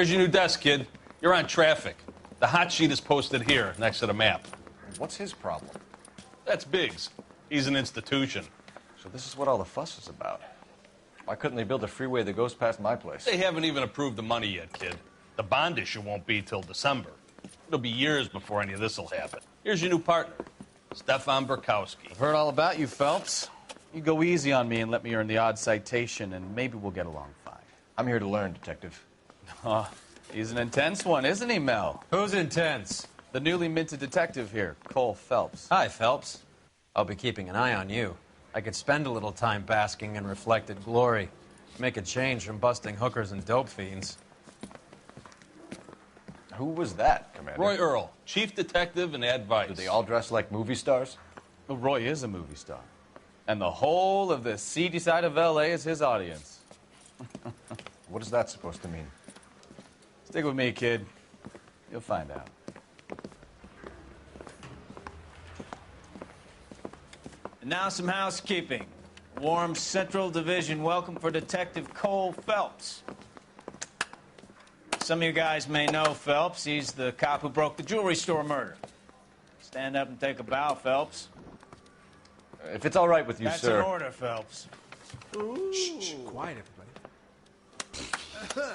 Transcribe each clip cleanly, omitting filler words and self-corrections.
Here's your new desk, kid. You're on traffic. The hot sheet is posted here, next to the map. What's his problem? That's Biggs. He's an institution. So this is what all the fuss is about. Why couldn't they build a freeway that goes past my place? They haven't even approved the money yet, kid. The bond issue won't be till December. It'll be years before any of this will happen. Here's your new partner, Stefan Burkowski. I've heard all about you, Phelps. You go easy on me and let me earn the odd citation, and maybe we'll get along fine. I'm here to learn, Detective. Oh, he's an intense one, isn't he, Mel? Who's intense? The newly minted detective here, Cole Phelps. Hi, Phelps. I'll be keeping an eye on you. I could spend a little time basking in reflected glory. Make a change from busting hookers and dope fiends. Who was that, Commander? Roy Earl, chief detective and advice. Do they all dress like movie stars? Well, Roy is a movie star. And the whole of the seedy side of L.A. is his audience. What is that supposed to mean? Stick with me, kid. You'll find out. And now some housekeeping. Warm Central Division welcome for Detective Cole Phelps. Some of you guys may know Phelps. He's the cop who broke the jewelry store murder. Stand up and take a bow, Phelps. If it's all right with you, That's sir. an order, Phelps. Shh, quiet, everybody.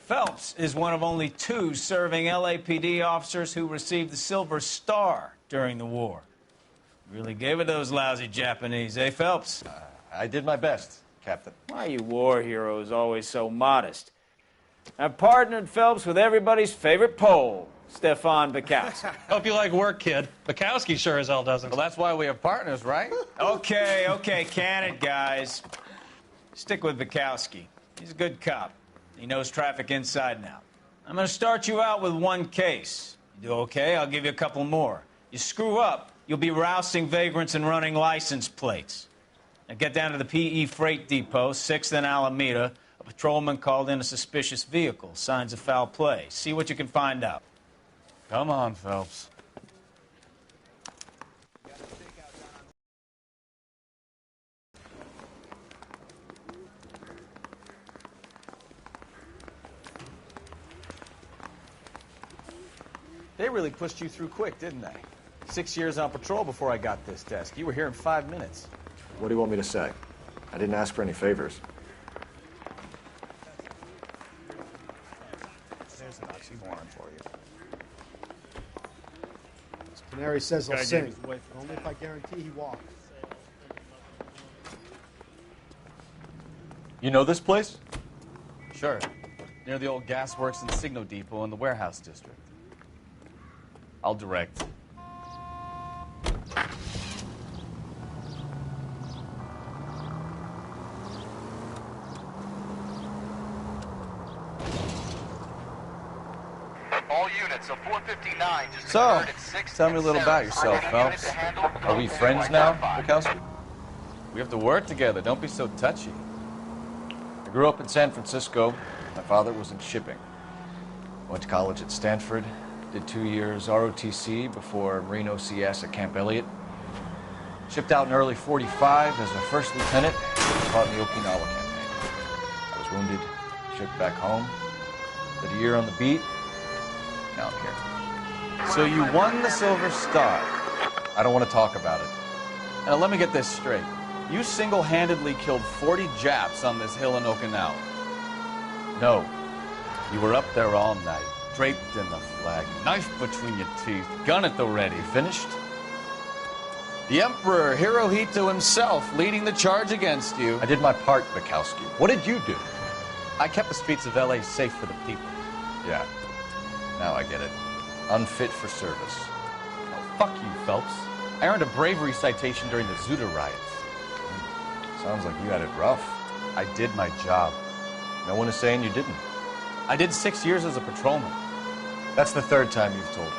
Phelps is one of only 2 serving LAPD officers who received the Silver Star during the war. Really gave it those lousy Japanese, eh, Phelps? I did my best, Captain. Why are you war heroes always so modest? I've partnered Phelps with everybody's favorite Pole, Stefan Burkowski. Hope you like work, kid. Bukowski sure as hell doesn't. Well, that's why we have partners, right? Okay, can it, guys? Stick with Burkowski. He's a good cop. He knows traffic inside and out. I'm going to start you out with 1 case. You do okay, I'll give you a couple more. You screw up, you'll be rousting vagrants and running license plates. Now get down to the PE Freight Depot, 6th and Alameda. A patrolman called in a suspicious vehicle. Signs of foul play. See what you can find out. Come on, Phelps. They really pushed you through quick, didn't they? 6 years on patrol before I got this desk. You were here in 5 minutes. What do you want me to say? I didn't ask for any favors. There's an oxymoron for you. Canary says he'll sing, only if I guarantee he walks. You know this place? Sure. Near the old gasworks and Signo Depot in the warehouse district. I'll direct. All units of 459 just So, occurred at 6th tell me a and little about 7th. yourself, Any Phelps. unit to handle Are we code friends 2 now, identified. Bukowski? We have to work together. Don't be so touchy. I grew up in San Francisco. My father was in shipping. Went to college at Stanford. Did 2 years ROTC before Marine OCS at Camp Elliott. Shipped out in early 45 as a first lieutenant. Fought in the Okinawa campaign. I was wounded. Shipped back home. Did a year on the beat. Now I'm here. So you won the Silver Star. I don't want to talk about it. Now let me get this straight. You single-handedly killed 40 Japs on this hill in Okinawa. No. You were up there all night, draped in the flag, knife between your teeth, gun at the ready. Finished? The Emperor Hirohito himself leading the charge against you. I did my part, Bukowski. What did you do? I kept the streets of L.A. safe for the people. Yeah. Now I get it. Unfit for service. Oh, fuck you, Phelps. I earned a bravery citation during the Zuda riots. Sounds like you had it rough. I did my job. No one is saying you didn't. I did 6 years as a patrolman. That's the 3rd time you've told me.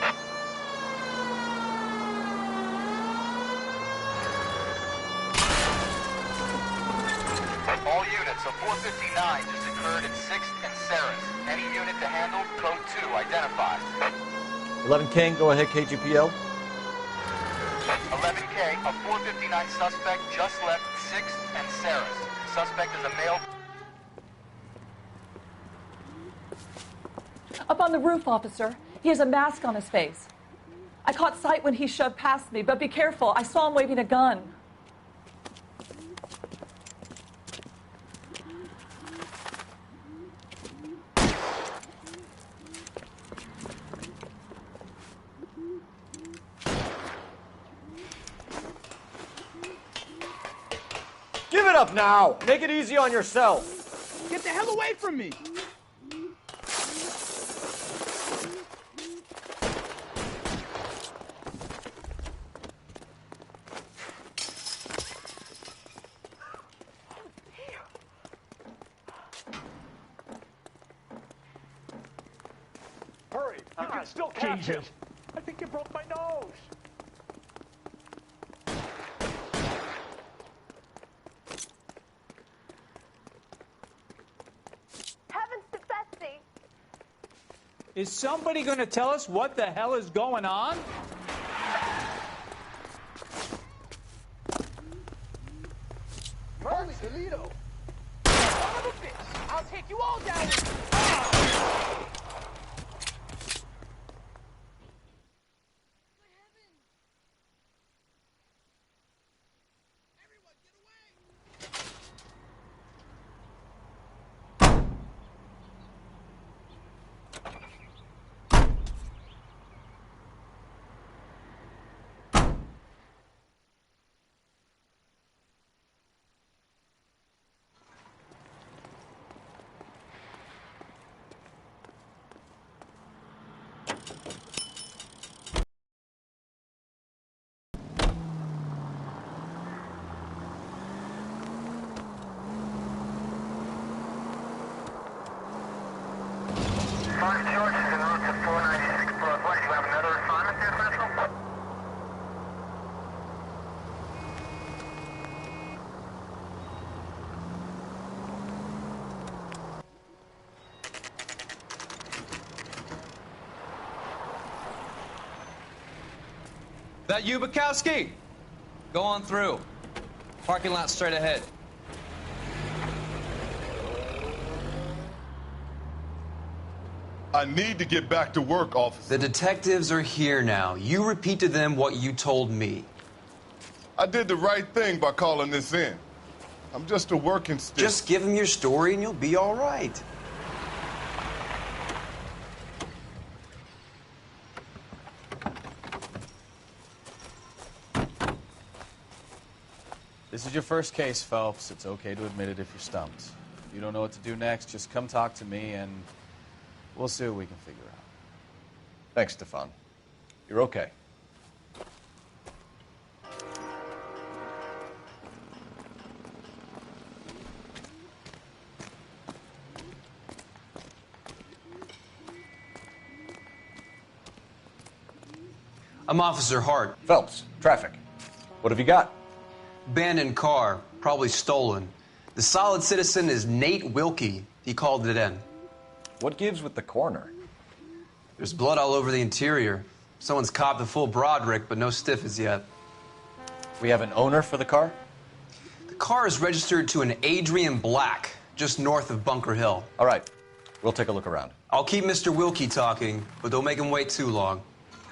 All units of 459 just occurred at 6th and Saris. Any unit to handle code 2 identified. 11 King, go ahead, KGPL. 11K, a 459 suspect just left 6th and Saris. Suspect is a male. Up on the roof, officer. He has a mask on his face. I caught sight when he shoved past me, but be careful. I saw him waving a gun. Give it up now! Make it easy on yourself! Get the hell away from me! Hurry! You can still catch him! I think you broke my nose! Heavens to Betsy! Is somebody going to tell us what the hell is going on? Holy Toledo! Son of a bitch! I'll take you all down! Five George is en route to 496 Broadway. Do you have another assignment there, Central? That you, Bukowski? Go on through. Parking lot straight ahead. I need to get back to work, officer. The detectives are here now. You repeat to them what you told me. I did the right thing by calling this in. I'm just a working stick. Just give them your story and you'll be all right. This is your first case, Phelps. It's okay to admit it if you're stumped. If you don't know what to do next, just come talk to me and we'll see what we can figure out. Thanks, Stefan. You're okay. I'm Officer Hart. Phelps, traffic. What have you got? Abandoned car, probably stolen. The solid citizen is Nate Wilkie. He called it in. What gives with the coroner? There's blood all over the interior. Someone's copped the full Broderick, but no stiff as yet. We have an owner for the car? The car is registered to an Adrian Black, just north of Bunker Hill. All right. We'll take a look around. I'll keep Mr. Wilkie talking, but don't make him wait too long.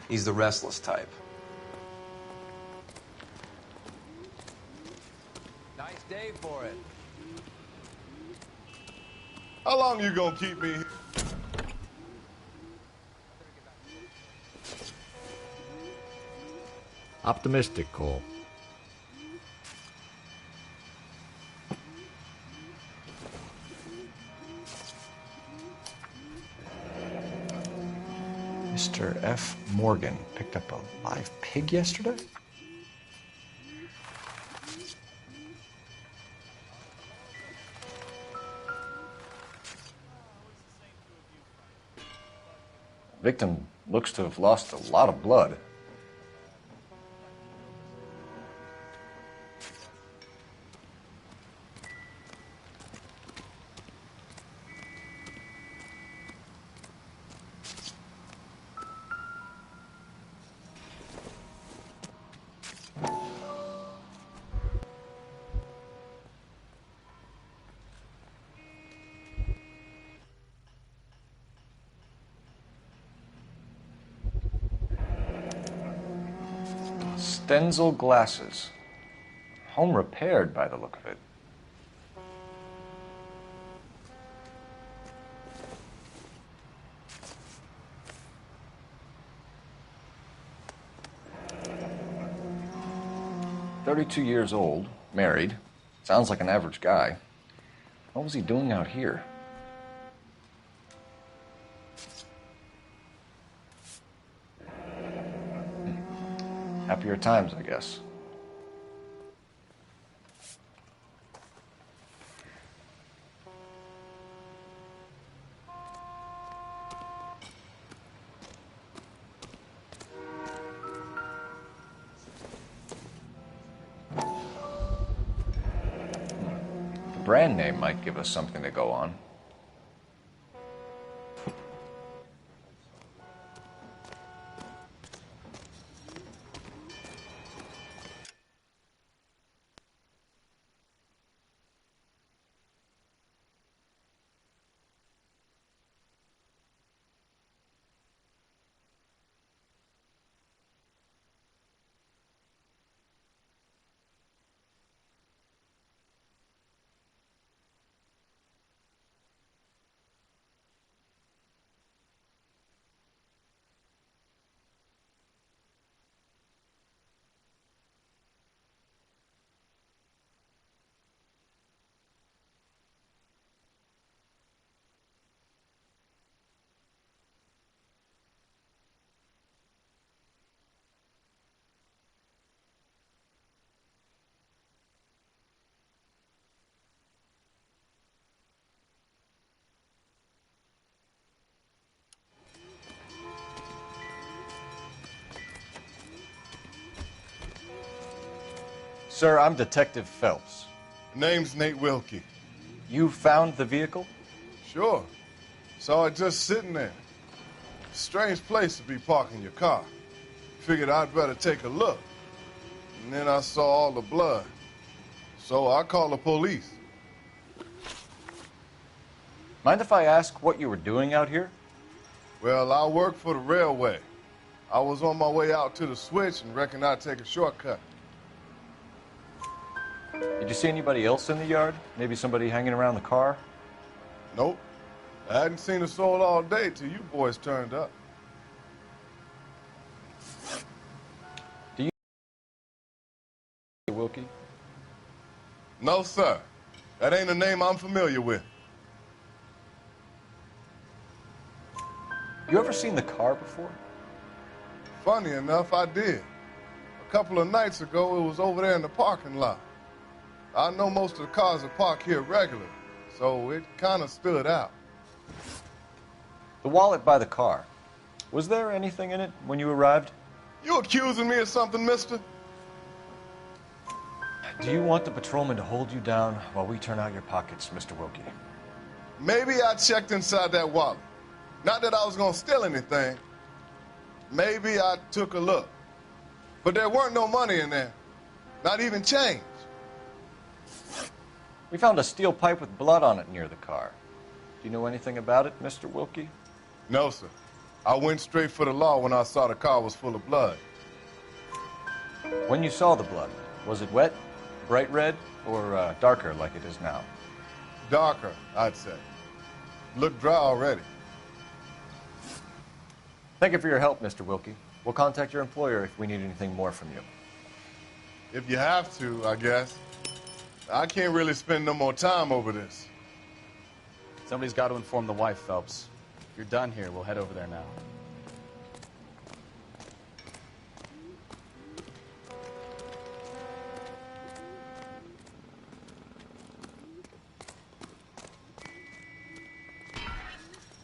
He's the restless type. Nice day for it. How long you gonna keep me here? Optimistic, Cole. Mr. F. Morgan picked up a live pig yesterday? Victim looks to have lost a lot of blood. Stenzel glasses. Home repaired by the look of it. "32 years old, married. Sounds like an average guy. What was he doing out here?" Happier times, I guess. The brand name might give us something to go on. Sir, I'm Detective Phelps. Name's Nate Wilkie. You found the vehicle? Sure. Saw it just sitting there. Strange place to be parking your car. Figured I'd better take a look. And then I saw all the blood. So I called the police. Mind if I ask what you were doing out here? Well, I work for the railway. I was on my way out to the switch and reckoned I'd take a shortcut. Did you see anybody else in the yard? Maybe somebody hanging around the car? Nope. I hadn't seen a soul all day till you boys turned up. Do you... Wilkie? No, sir. That ain't a name I'm familiar with. You ever seen the car before? Funny enough, I did. A couple of nights ago, it was over there in the parking lot. I know most of the cars are parked here regularly, so it kind of stood out. The wallet by the car. Was there anything in it when you arrived? You accusing me of something, mister? Do you want the patrolman to hold you down while we turn out your pockets, Mr. Wilkie? Maybe I checked inside that wallet. Not that I was going to steal anything. Maybe I took a look. But there weren't no money in there. Not even change. We found a steel pipe with blood on it near the car. Do you know anything about it, Mr. Wilkie? No, sir. I went straight for the law when I saw the car was full of blood. When you saw the blood, was it wet, bright red, or darker like it is now? Darker, I'd say. Looked dry already. Thank you for your help, Mr. Wilkie. We'll contact your employer if we need anything more from you. If you have to, I guess. I can't really spend no more time over this. Somebody's got to inform the wife, Phelps. If you're done here, we'll head over there now.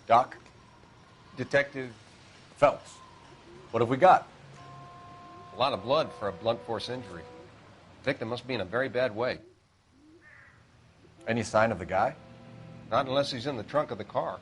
Doc? Detective Phelps. What have we got? A lot of blood for a blunt force injury. Victim must be in a very bad way. Any sign of the guy? Not unless he's in the trunk of the car.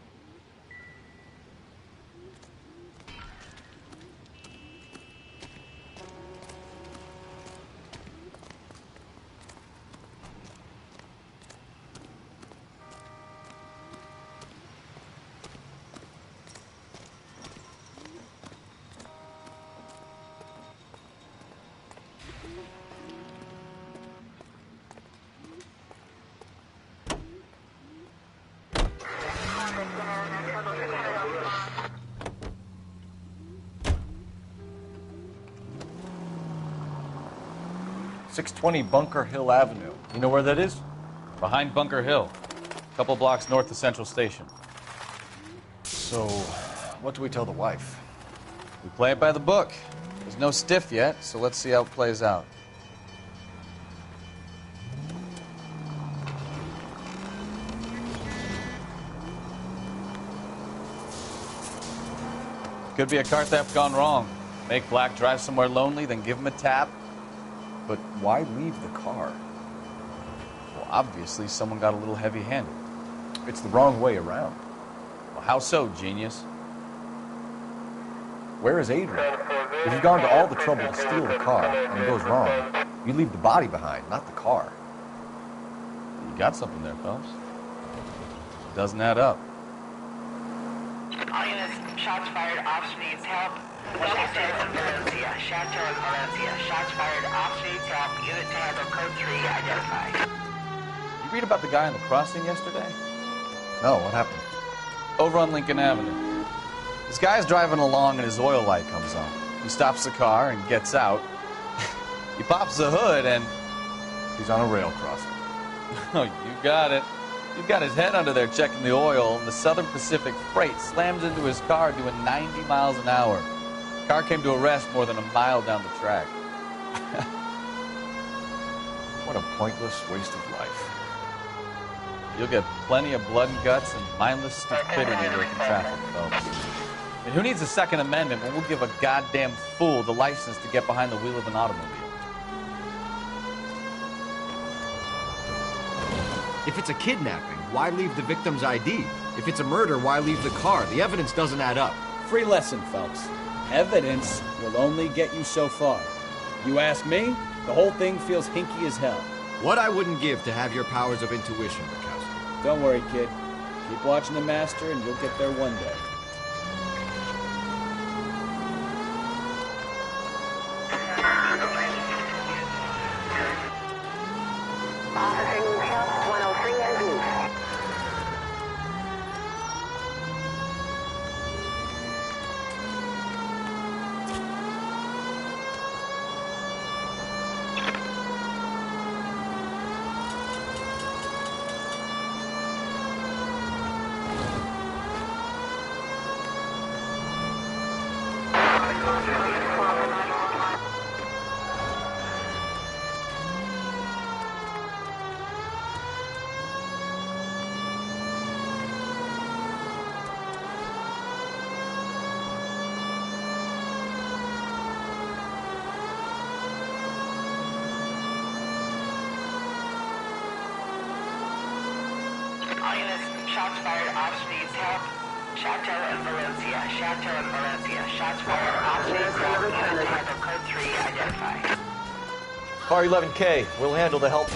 620 Bunker Hill Avenue. You know where that is? Behind Bunker Hill, a couple blocks north of Central Station. So, what do we tell the wife? We play it by the book. There's no stiff yet, so let's see how it plays out. Could be a car theft gone wrong. Make Black drive somewhere lonely, then give him a tap. But why leave the car? Well, obviously, someone got a little heavy-handed. It's the wrong way around. Well, how so, genius? Where is Adrian? If you've gone to all the trouble to steal the car and it goes wrong, you leave the body behind, not the car. You got something there, Phelps. Doesn't add up. All units, shots fired, Ops needs help. Chateau and Valencia. Chateau and Valencia. Shots fired, Ops needs help. Unit to handle code 3 identified. You read about the guy on the crossing yesterday? No, what happened? Over on Lincoln Avenue. This guy's driving along and his oil light comes on. He stops the car and gets out. He pops the hood and... he's on a rail crossing. Oh, you got it. He's got his head under there checking the oil, and the Southern Pacific Freight slams into his car doing 90 miles an hour. The car came to a rest more than a mile down the track. What a pointless waste of life. You'll get plenty of blood and guts and mindless stupidity working traffic, folks. And who needs a Second Amendment when we'll give a goddamn fool the license to get behind the wheel of an automobile? If it's a kidnapping, why leave the victim's ID? If it's a murder, why leave the car? The evidence doesn't add up. Free lesson, Phelps. Evidence will only get you so far. You ask me, the whole thing feels hinky as hell. What I wouldn't give to have your powers of intuition, Bukowski. Don't worry, kid. Keep watching the master and you'll get there one day. Shots fired, Ops needs help. Chateau and Valencia. Chateau and Valencia. Shots fired, Ops needs help. Unit to handle code 3 identified. Car 11K, we'll handle the help.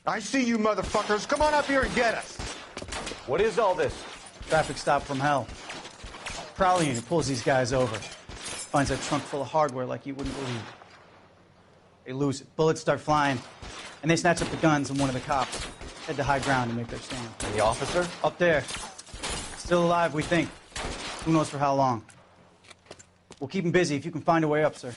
I see you motherfuckers. Come on up here and get us. What is all this? Traffic stop from hell. Prowler unit pulls these guys over. Finds a trunk full of hardware like you wouldn't believe. They lose it. Bullets start flying. And they snatch up the guns and one of the cops. Head to high ground and make their stand. And the officer? Up there. Still alive, we think. Who knows for how long. We'll keep him busy if you can find a way up, sir.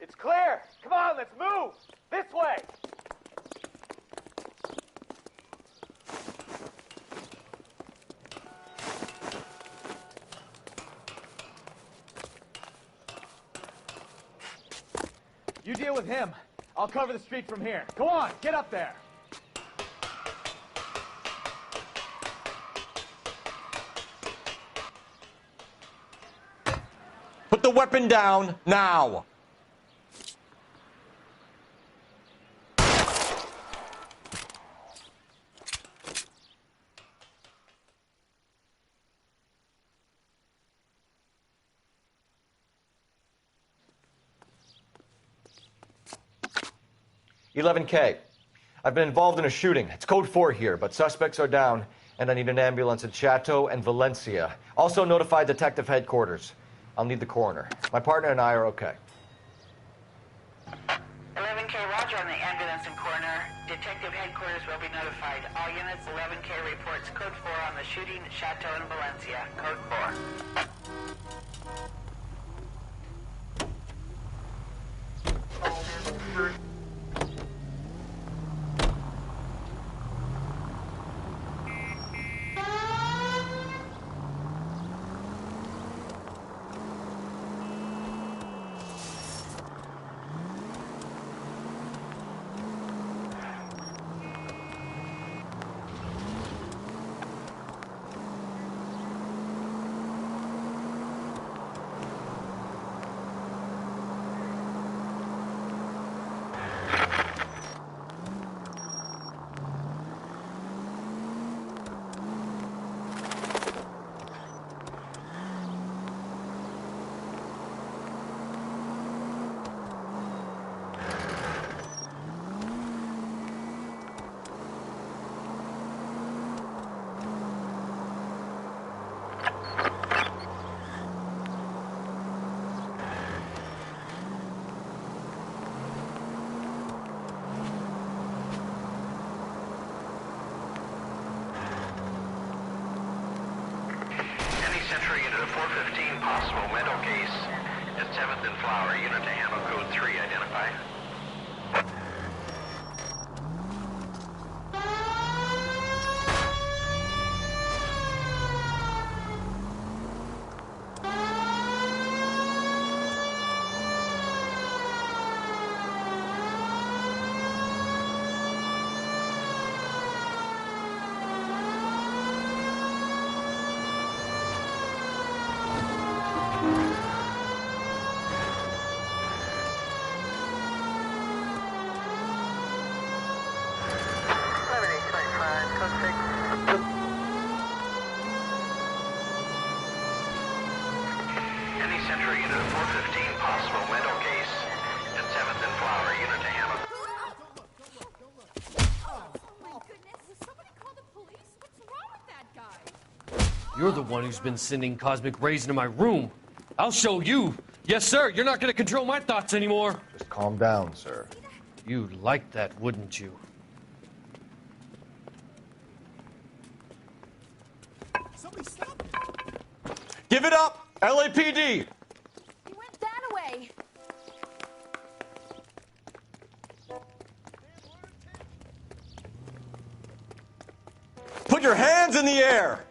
It's clear. Come on, let's move. This way. You deal with him. I'll cover the street from here. Go on, get up there. Put the weapon down, now! 11K. I've been involved in a shooting. It's code 4 here, but suspects are down, and I need an ambulance in Chateau and Valencia. Also notify detective headquarters. I'll need the coroner. My partner and I are okay. 11K, roger on the ambulance and coroner. Detective headquarters will be notified. All units, 11K reports code 4 on the shooting at Chateau and Valencia. Code 4. Entry into the 415 possible mental case at 7th and Flower. Unit to handle code 3 identified. Any Century into the 415 possible mental case at 7th and Flower. Unit to handle. Oh my goodness! Will somebody call the police? What's wrong with that guy? You're the one who's been sending cosmic rays into my room. I'll show you. Yes, sir. You're not going to control my thoughts anymore. Just calm down, sir. You'd like that, wouldn't you? Somebody stop him! Give it up! LAPD! He went that way. Put your hands in the air!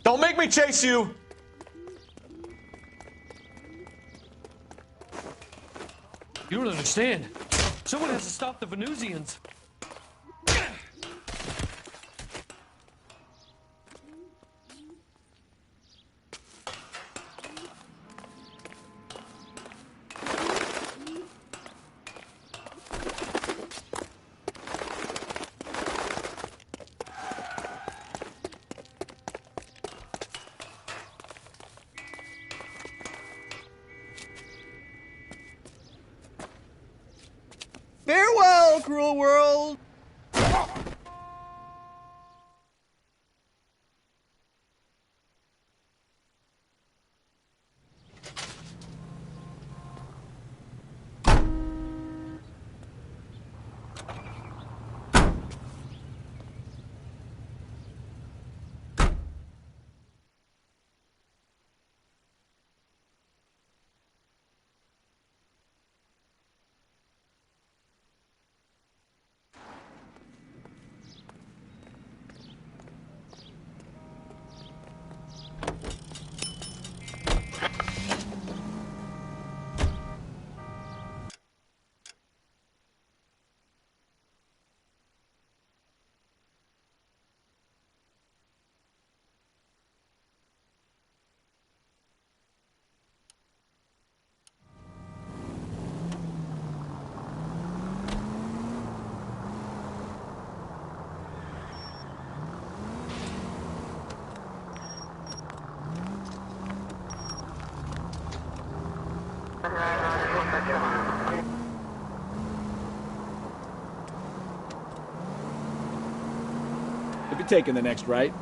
Don't make me chase you! You don't understand. Someone has to stop the Venusians. Farewell, cruel world! be taking the next right.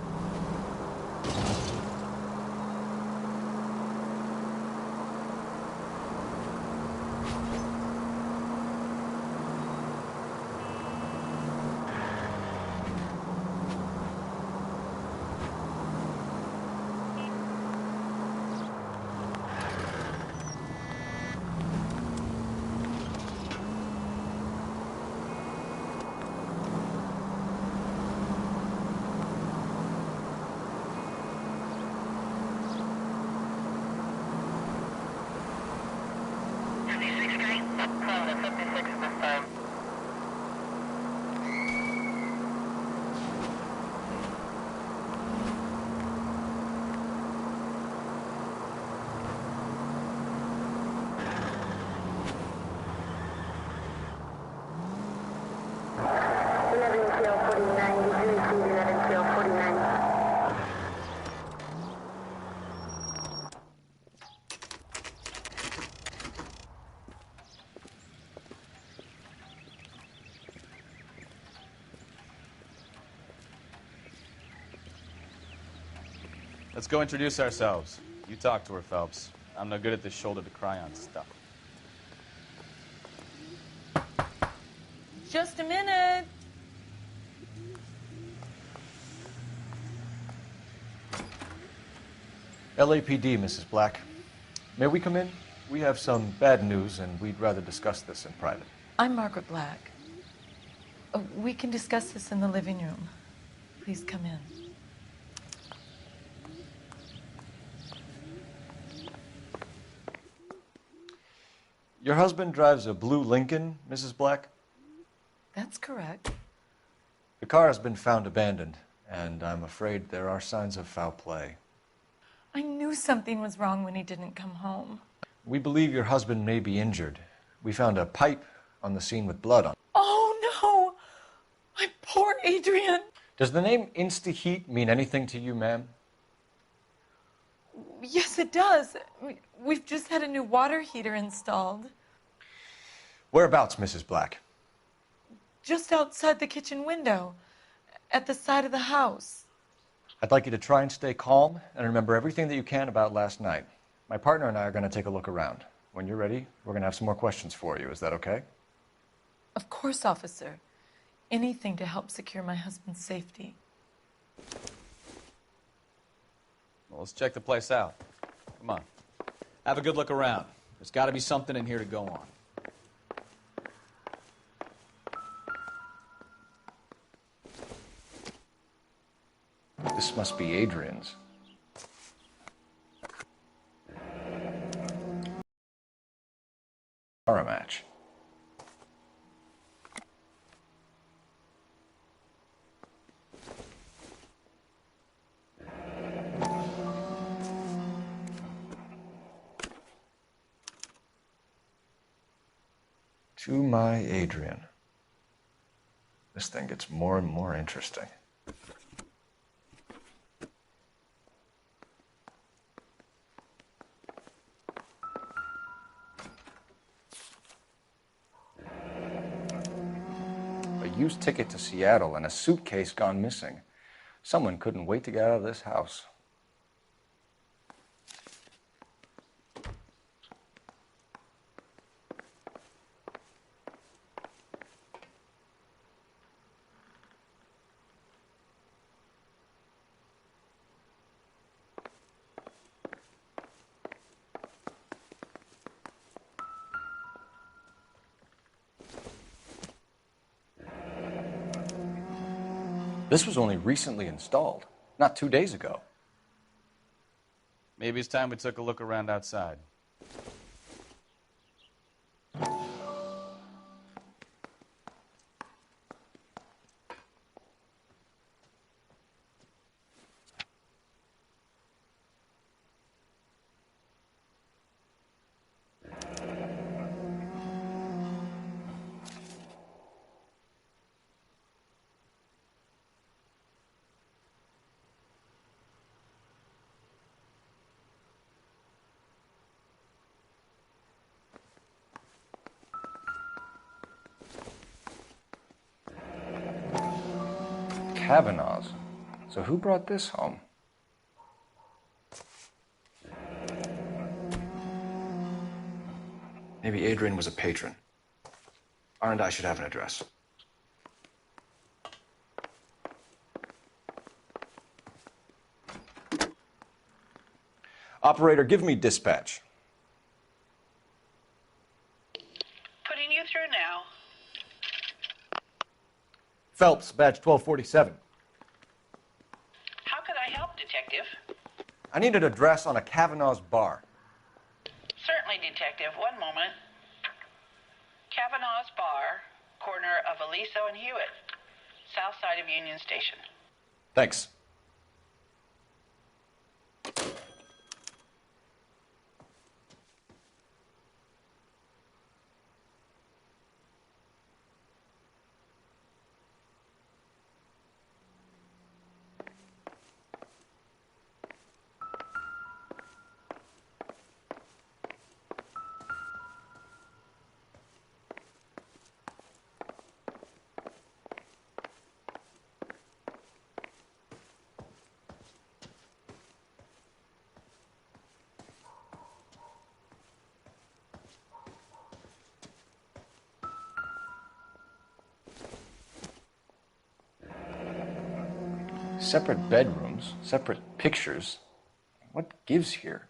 Let's go introduce ourselves. You talk to her, Phelps. I'm no good at this shoulder to cry on stuff. Just a minute. LAPD, Mrs. Black. May we come in? We have some bad news, and we'd rather discuss this in private. I'm Margaret Black. We can discuss this in the living room. Please come in. Your husband drives a blue Lincoln, Mrs. Black? That's correct. The car has been found abandoned, and I'm afraid there are signs of foul play. I knew something was wrong when he didn't come home. We believe your husband may be injured. We found a pipe on the scene with blood on it. Oh, no! My poor Adrian! Does the name Insta-Heat mean anything to you, ma'am? Yes, it does. We've just had a new water heater installed. Whereabouts, Mrs. Black? Just outside the kitchen window, at the side of the house. I'd like you to try and stay calm and remember everything that you can about last night. My partner and I are going to take a look around. When you're ready, we're going to have some more questions for you. Is that okay? Of course, officer. Anything to help secure my husband's safety. Well, let's check the place out. Come on. Have a good look around. There's got to be something in here to go on. This must be Adrian's. Or a match. To my Adrian. This thing gets more and more interesting. A used ticket to Seattle and a suitcase gone missing. Someone couldn't wait to get out of this house. This was only recently installed, not 2 days ago. Maybe it's time we took a look around outside. Kavanaugh's. So who brought this home? Maybe Adrian was a patron. R&I should have an address. Operator, give me dispatch. Putting you through now. Phelps, badge 1247. How could I help, Detective? I need an address on a Kavanaugh's bar. Certainly, Detective. One moment. Kavanaugh's Bar, corner of Aliso and Hewitt, south side of Union Station. Thanks. Separate bedrooms, separate pictures. What gives here?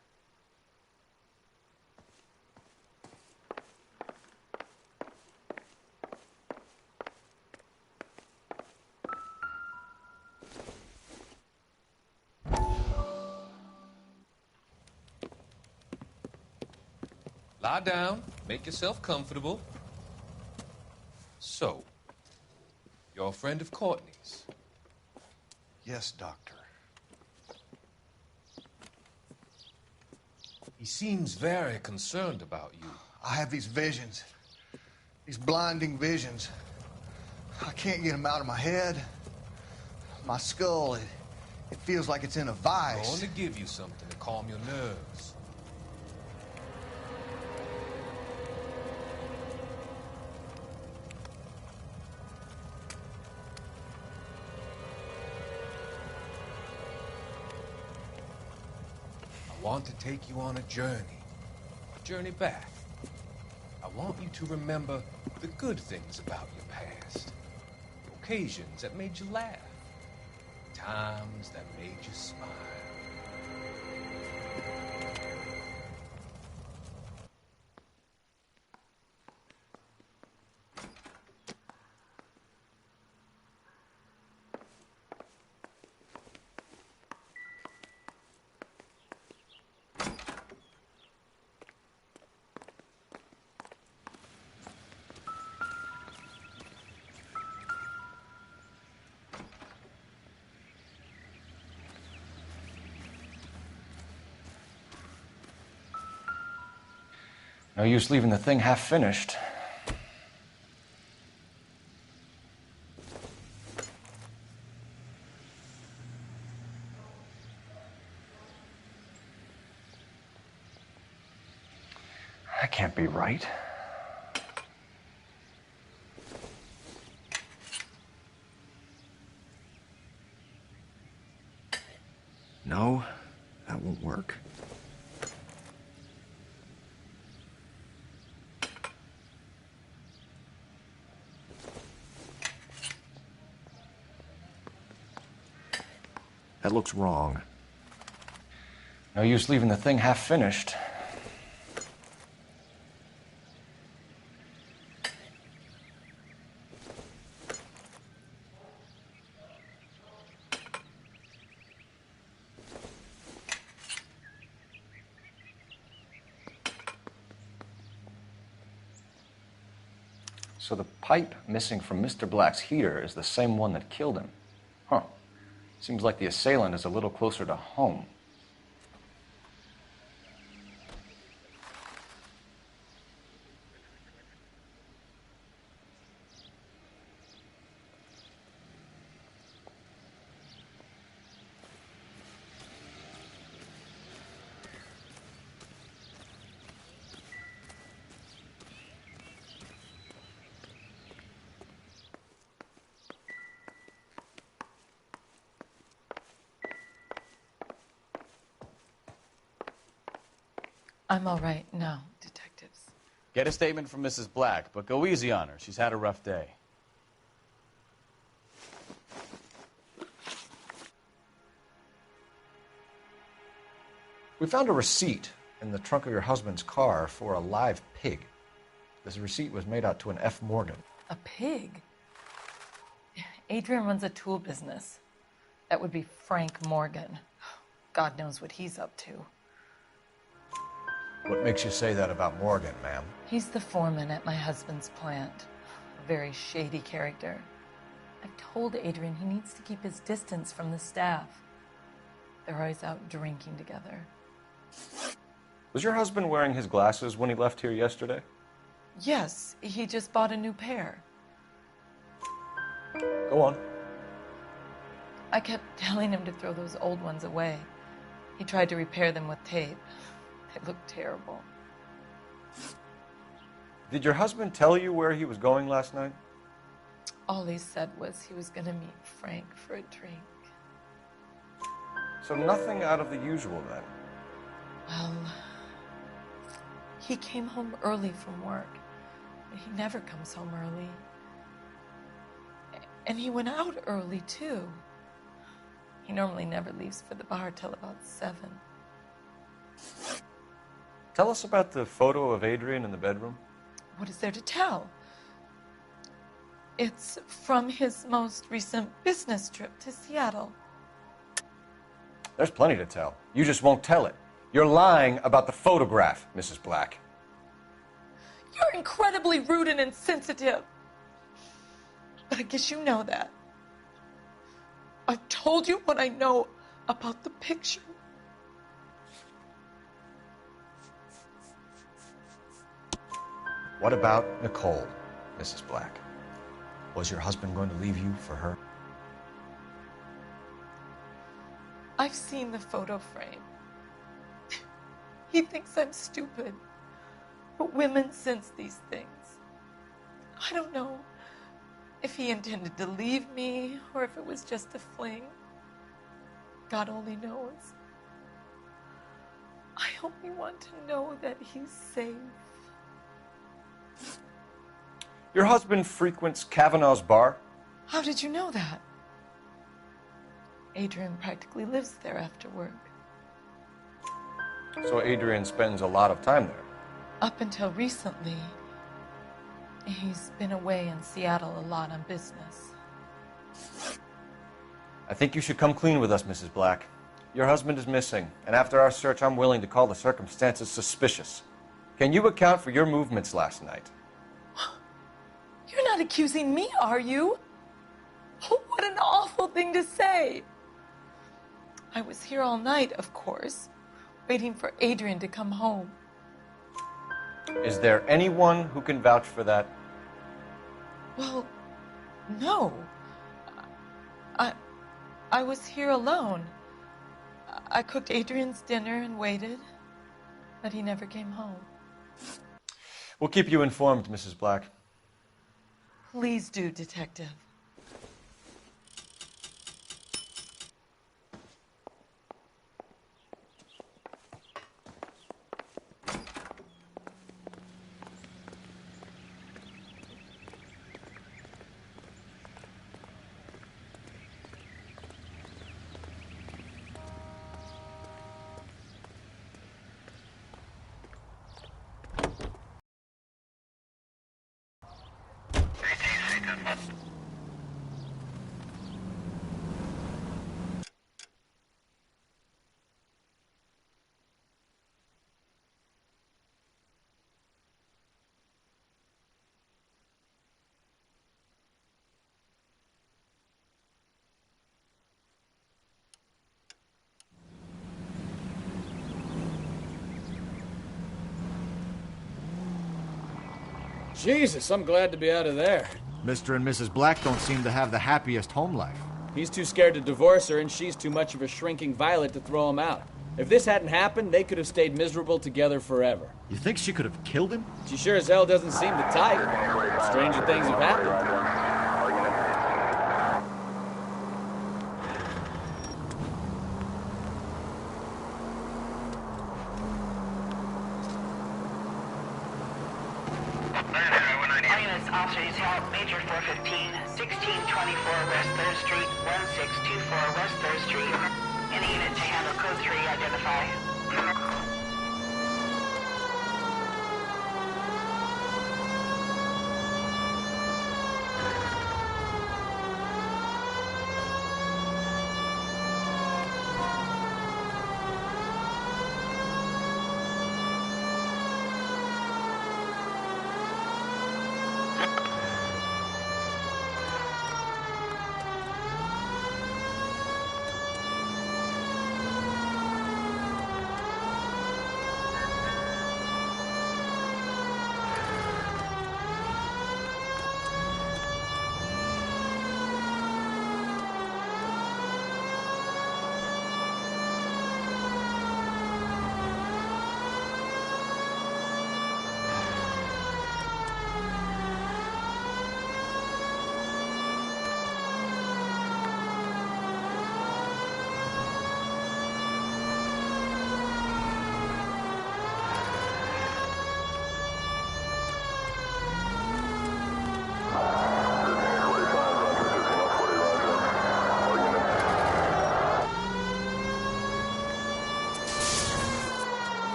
Lie down, make yourself comfortable. So, you're a friend of Courtney's? Yes, Doctor. He seems very concerned about you. I have these visions. These blinding visions. I can't get them out of my head. My skull, it feels like it's in a I'm vice. going to give you something to calm your nerves. I want to take you on a journey back. I want you to remember the good things about your past, occasions that made you laugh, times that made you smile. No use leaving the thing half finished. That can't be right. No, that won't work. That looks wrong. No use leaving the thing half finished. So the pipe missing from Mr. Black's heater is the same one that killed him. Huh. Seems like the assailant is a little closer to home. I'm all right now, detectives. Get a statement from Mrs. Black, but go easy on her. She's had a rough day. We found a receipt in the trunk of your husband's car for a live pig. This receipt was made out to an F. Morgan. A pig? Adrian runs a tool business. That would be Frank Morgan. God knows what he's up to. What makes you say that about Morgan, ma'am? He's the foreman at my husband's plant. A very shady character. I've told Adrian he needs to keep his distance from the staff. They're always out drinking together. Was your husband wearing his glasses when he left here yesterday? Yes, he just bought a new pair. Go on. I kept telling him to throw those old ones away. He tried to repair them with tape. They looked terrible. Did your husband tell you where he was going last night? All he said was he was going to meet Frank for a drink. So nothing out of the usual then? Well, he came home early from work. He never comes home early. And he went out early, too. He normally never leaves for the bar till about 7. Tell us about the photo of Adrian in the bedroom. What is there to tell? It's from his most recent business trip to Seattle. There's plenty to tell. You just won't tell it. You're lying about the photograph, Mrs. Black. You're incredibly rude and insensitive. But I guess you know that. I've told you what I know about the picture. What about Nicole, Mrs. Black? Was your husband going to leave you for her? I've seen the photo frame. He thinks I'm stupid. But women sense these things. I don't know if he intended to leave me or if it was just a fling. God only knows. I only want to know that he's safe. Your husband frequents Kavanaugh's bar? How did you know that? Adrian practically lives there after work. So Adrian spends a lot of time there? Up until recently, he's been away in Seattle a lot on business. I think you should come clean with us, Mrs. Black. Your husband is missing, and after our search, I'm willing to call the circumstances suspicious. Can you account for your movements last night? You're not accusing me, are you? Oh, what an awful thing to say. I was here all night, of course, waiting for Adrian to come home. Is there anyone who can vouch for that? Well, no. I was here alone. I cooked Adrian's dinner and waited, but he never came home. We'll keep you informed, Mrs. Black. Please do, Detective. Jesus, I'm glad to be out of there. Mr. and Mrs. Black don't seem to have the happiest home life. He's too scared to divorce her, and she's too much of a shrinking violet to throw him out. If this hadn't happened, they could have stayed miserable together forever. You think she could have killed him? She sure as hell doesn't seem the type. Stranger things have happened. officers help Major 415, 1624 West 3rd Street, 1624 West 3rd Street. Any unit to handle code 3, identify.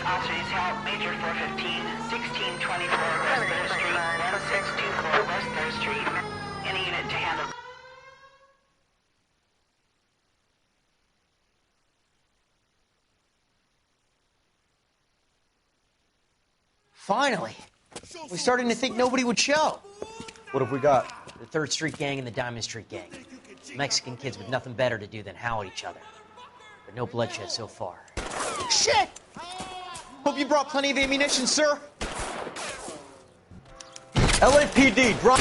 Officers help Major 415, 1624 West 3rd Street, 1624 West 3rd Street. Any unit to handle. Finally! We're starting to think nobody would show. What have we got? The 3rd Street Gang and the Diamond Street Gang. Mexican kids with nothing better to do than howl at each other. But no bloodshed so far. Shit! Hope you brought plenty of ammunition, sir. LAPD, drop.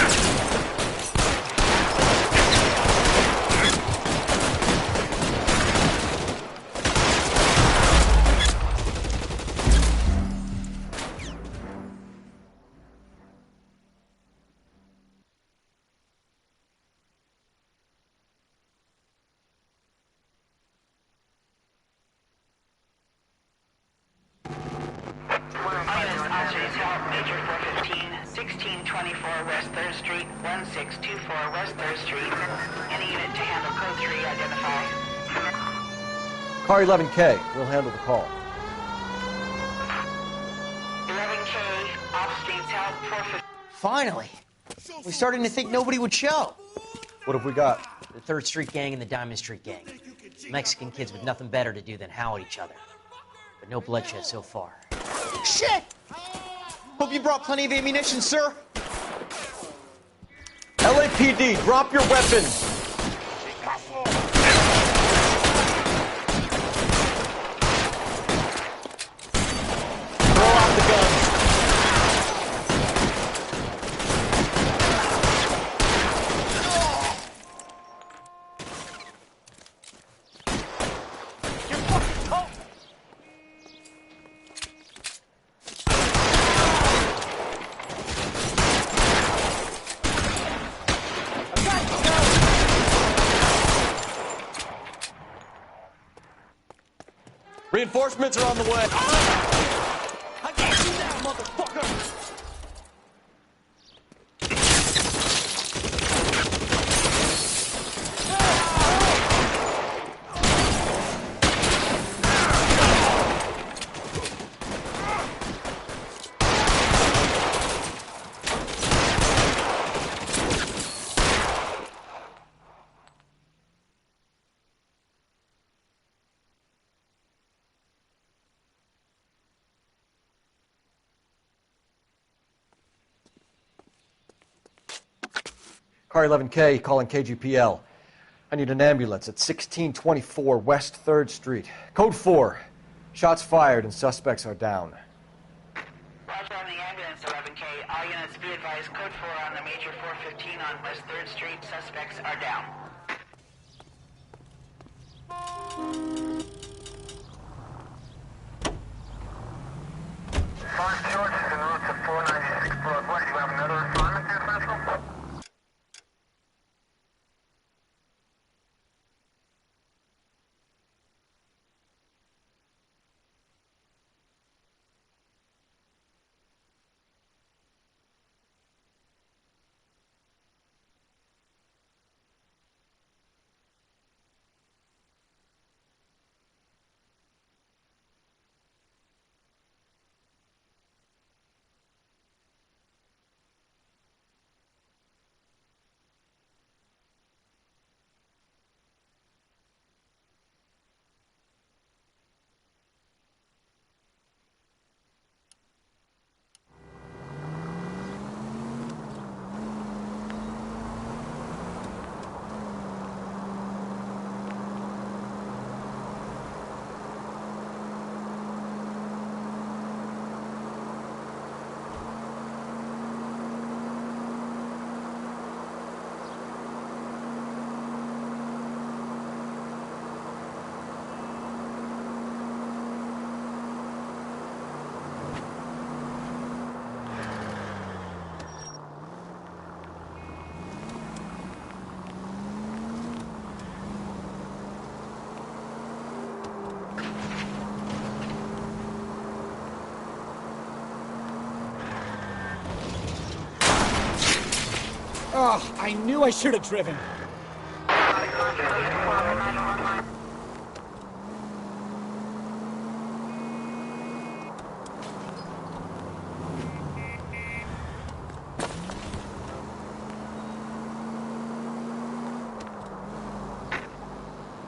Officers help Major 415, 1624 West 3rd Street, 1624 West 3rd Street. Any unit to handle code 3, identify. Car 11K, we'll handle the call. 11K, off streets help 415. Finally! We're starting to think nobody would show. What have we got? The 3rd Street Gang and the Diamond Street Gang. Mexican kids with nothing better to do than howl at each other. But no bloodshed so far. Shit! Hope you brought plenty of ammunition, sir. LAPD, drop your weapons! Throw out the guns. Reinforcements are on the way. I got you now, motherfucker! Car 11K, calling KGPL. I need an ambulance at 1624 West 3rd Street. Code 4. Shots fired and suspects are down. Roger on the ambulance, 11K. All units be advised, code 4 on the major 415 on West 3rd Street. Suspects are down. Five George is en route to 496 Broadway. You have another assignment there, Central? Oh, I knew I should have driven.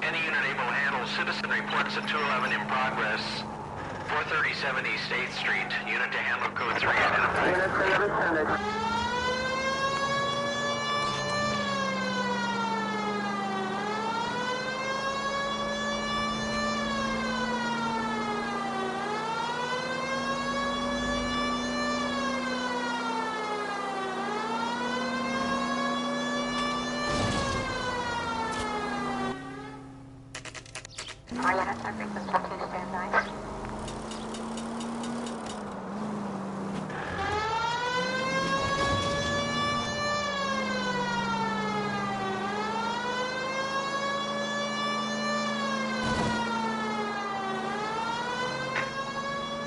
Any unit able to handle citizen reports at 211 in progress. 437 East 8th Street. Unit to handle code 3 identified.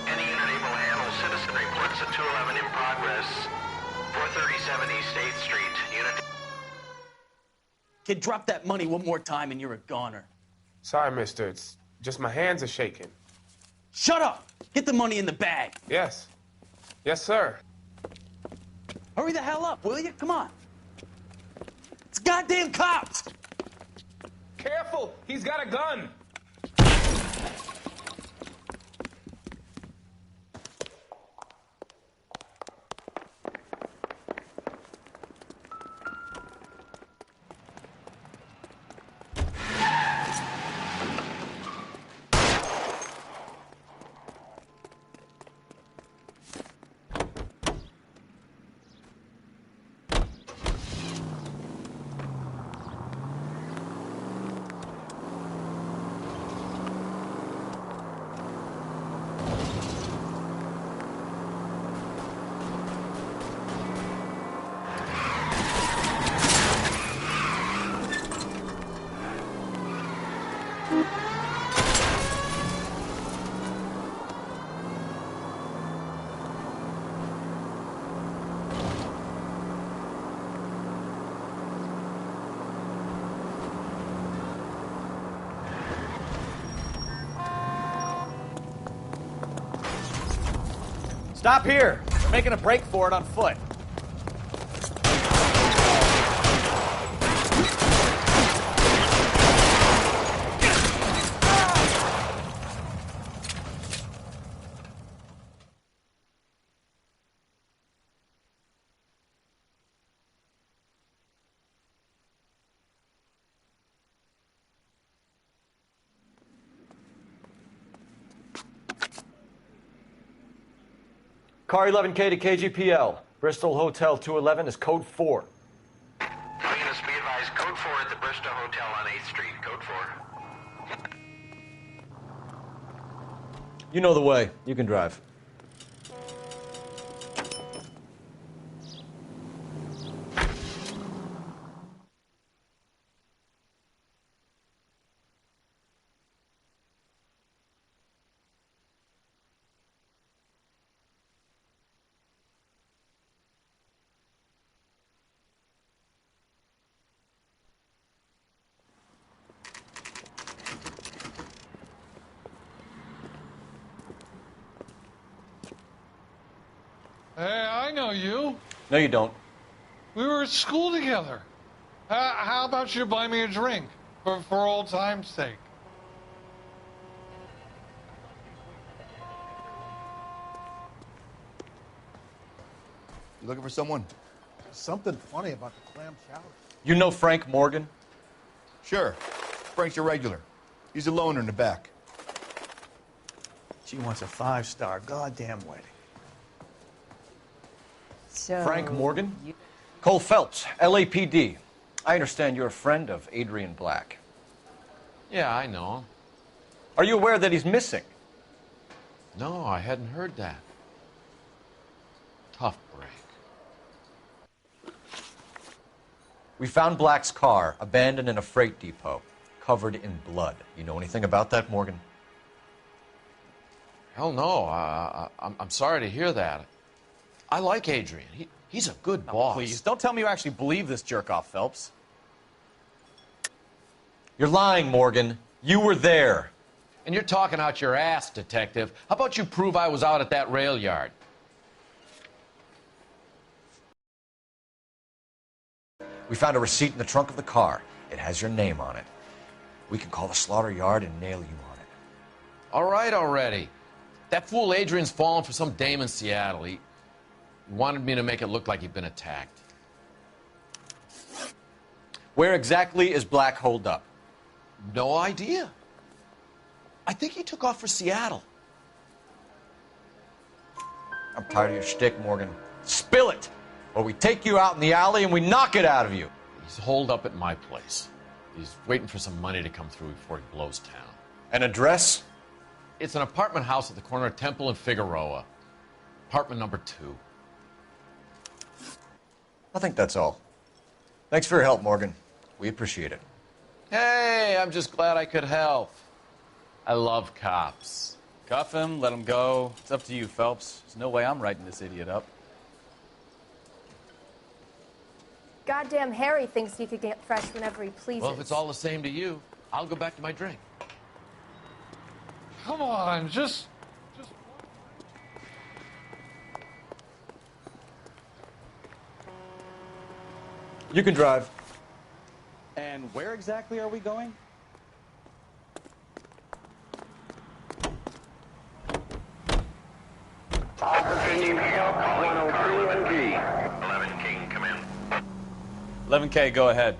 Any unit able to handle citizen reports at 211 in progress. 437 East 8th Street. Unit. Kid, drop that money one more time and you're a goner. Sorry, mister. It's just my hands are shaking. Shut up! Get the money in the bag. Yes. Yes, sir. Hurry the hell up, will you? Come on. It's goddamn cops! Careful! He's got a gun! Stop here! They're making a break for it on foot. Car 11K to KGPL. Bristol Hotel 211 is code 4. Venus, be advised, code 4 at the Bristol Hotel on 8th Street. Code 4. You know the way. You can drive. Hey, I know you. No, you don't. We were at school together. How about you buy me a drink for old time's sake? You looking for someone? Something funny about the clam chowder. You know Frank Morgan? Sure. Frank's your regular. He's a loner in the back. She wants a 5-star goddamn wedding. So Frank Morgan? Cole Phelps, LAPD. I understand you're a friend of Adrian Black. Yeah, I know. Are you aware that he's missing? No, I hadn't heard that. Tough break. We found Black's car abandoned in a freight depot, covered in blood. You know anything about that, Morgan? Hell no. I'm sorry to hear that. I like Adrian. He's a good boss. Please, don't tell me you actually believe this jerk-off, Phelps. You're lying, Morgan. You were there. And you're talking out your ass, detective. How about you prove I was out at that rail yard? We found a receipt in the trunk of the car. It has your name on it. We can call the slaughter yard and nail you on it. All right already. That fool Adrian's fallen for some dame in Seattle. He wanted me to make it look like he'd been attacked. Where exactly is Black holed up? No idea. I think he took off for Seattle. I'm tired of your shtick, Morgan. Spill it, or we take you out in the alley and we knock it out of you. He's holed up at my place. He's waiting for some money to come through before he blows town. An address? It's an apartment house at the corner of Temple and Figueroa. Apartment number 2. I think that's all. Thanks for your help, Morgan. We appreciate it. Hey, I'm just glad I could help. I love cops. Cuff him, let him go. It's up to you, Phelps. There's no way I'm writing this idiot up. goddamn Harry thinks he could get fresh whenever he pleases. Well, if it's all the same to you, I'll go back to my drink. Come on, just... You can drive. And where exactly are we going? Officer Steve Hale calling 103 11 King, come in. 11K, go ahead.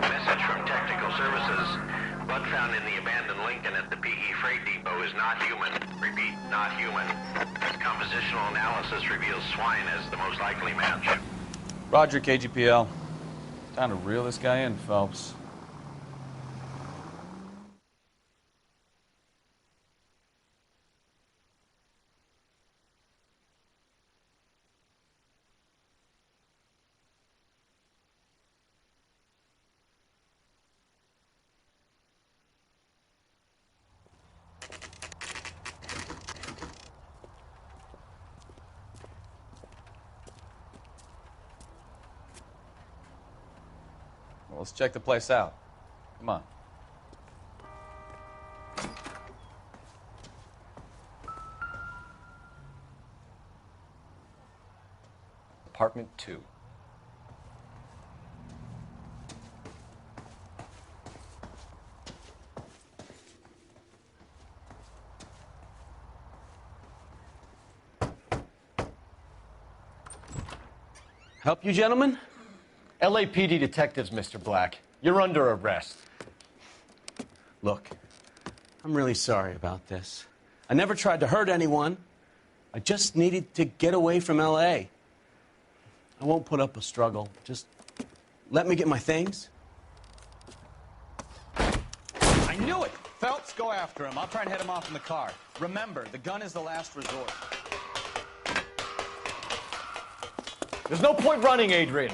Message from Technical Services. Blood found in the abandoned Lincoln at the PE Freight Depot is not human. Repeat, not human. Compositional analysis reveals swine as the most likely match. Roger, KGPL. Time to reel this guy in, Phelps. Well, let's check the place out. Come on. Apartment 2. Help you, gentlemen? LAPD detectives, Mr. Black. You're under arrest. Look, I'm really sorry about this. I never tried to hurt anyone. I just needed to get away from L.A. I won't put up a struggle. Just let me get my things. I knew it! Phelps, go after him. I'll try and head him off in the car. Remember, the gun is the last resort. There's no point running, Adrian.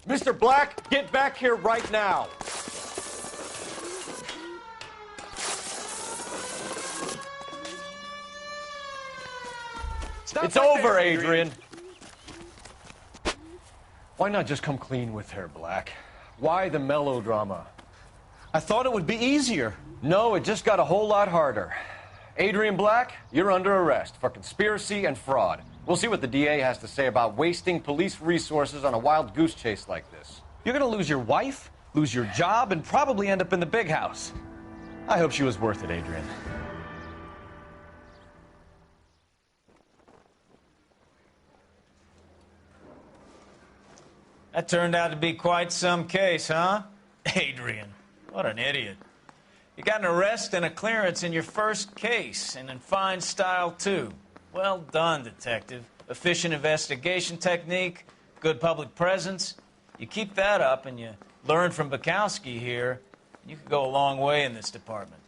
Mr. Black, get back here right now. Stop It's right over, there, Adrian. Why not just come clean with her, Black? Why the melodrama? I thought it would be easier. No, it just got a whole lot harder. Adrian Black, you're under arrest for conspiracy and fraud. We'll see what the DA has to say about wasting police resources on a wild goose chase like this. You're gonna lose your wife, lose your job, and probably end up in the big house. I hope she was worth it, Adrian. That turned out to be quite some case, huh? Adrian, what an idiot. You got an arrest and a clearance in your first case, and in fine style, too. Well done, detective. Efficient investigation technique, good public presence. You keep that up and you learn from Bukowski here, you could go a long way in this department.